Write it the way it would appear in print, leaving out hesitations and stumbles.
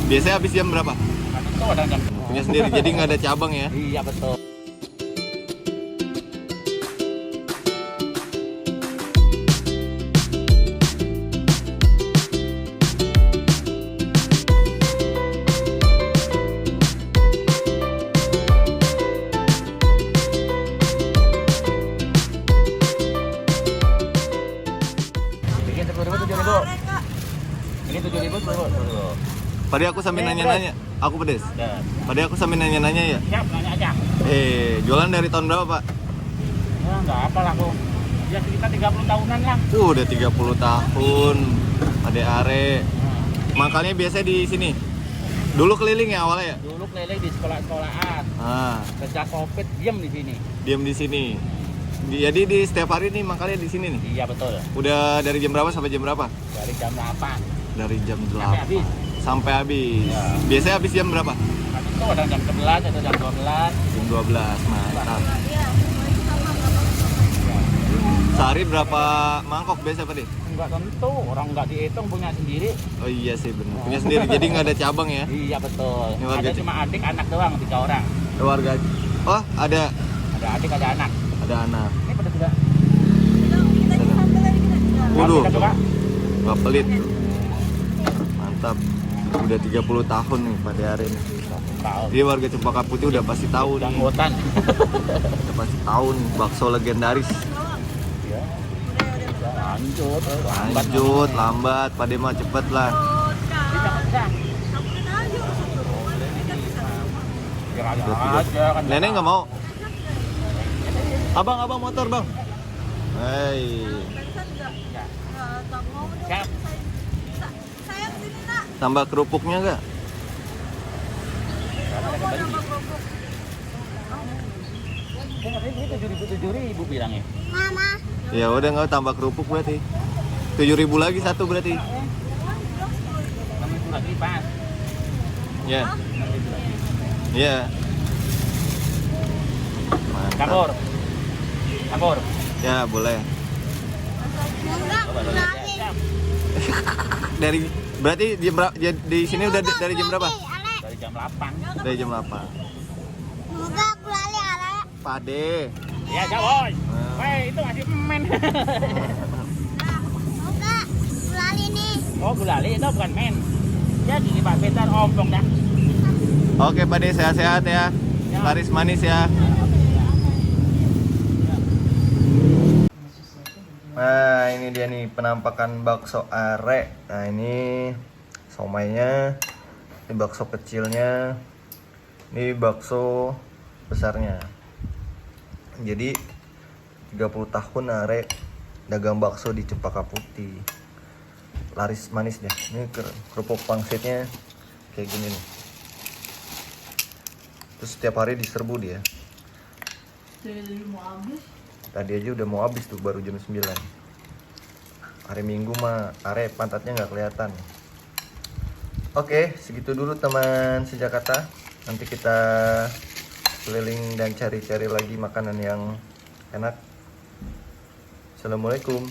Biasanya habis jam berapa? Itu ada jam. Punya sendiri, jadi nggak ada cabang ya? Iya betul. Bikin 10.000, 7.000. Ini 7.000, 10.000. Tadi aku sambil nanya-nanya, aku pedes. Dan Tadi aku sambil nanya-nanya ya. siap nanya aja. Jualan dari tahun berapa Pak? Ya nggak apa lah aku. Ya sekitar 30 tahunan lah. Udah 30 tahun. Ade are. Makannya biasa di sini. Dulu keliling ya awalnya ya? Dulu keliling di sekolah-sekolahan. Ah, Sejak Covid diam di sini. diam di sini. Jadi di setiap hari nih makannya di sini nih. Iya betul. Udah dari jam berapa sampai jam berapa? Dari jam 8 Dari jam sampai 8 habis. sampai habis. Ya. Biasanya habis jam berapa? Kan itu ada jam 11 atau jam 12. Jam 12. Mantap. Sehari berapa mangkok biasa Pak deh? Enggak tentu, orang nggak dihitung punya sendiri. Oh iya sih benar. Punya sendiri jadi nggak ada cabang ya? Iya betul. Ini warga Ada cuma adik anak doang 3 orang. Keluarga. Oh, ada Ada adik ada anak. anak. Ini pada sudah. Waduh, Kita coba. nggak pelit. Mantap. Udah 30 tahun nih pada hari ini. Tahu. Dia warga Cempaka Putih udah pasti tahu Udah nih. anggotan. Udah pasti tahu nih bakso legendaris. Ya. Lanjut, lambat. Lanjut, lambat, Pak mah cepet lah. Bisa. Udah Aja kan. Nenek nggak mau. Abang motor bang. Hei, Siap. tambah kerupuknya nggak? Ini 7.000 bilangnya. Ya udah nggak tambah kerupuk berarti. 7.000 lagi satu berarti. 6.000 lagi pas. Ya, 6.000 lagi. ya. Mantap. Campur. Campur. Ya boleh. Coba dulu. Siap. Dari berarti di sini udah dari jam berapa? Dari jam 8. Dari jam 8. Pade. Ya, Jawoy. Woi, itu masih men. Oh, gulali itu bukan men. Ya gini Pak Peter ompong dah. Oke Pade, sehat-sehat ya. Laris manis ya. Nah ini dia nih penampakan bakso are. Nah ini somainya, ini bakso kecilnya, ini bakso besarnya. Jadi 30 tahun are dagang bakso di Cempaka Putih. Laris manis deh. Ini kerupuk pangsitnya kayak gini nih. Terus setiap hari diserbu dia. Tadi aja udah mau habis tuh, baru jam 9. Hari Minggu mah are pantatnya nggak kelihatan. Oke, segitu dulu teman sejakata. Nanti kita keliling dan cari-cari lagi makanan yang enak. Assalamualaikum.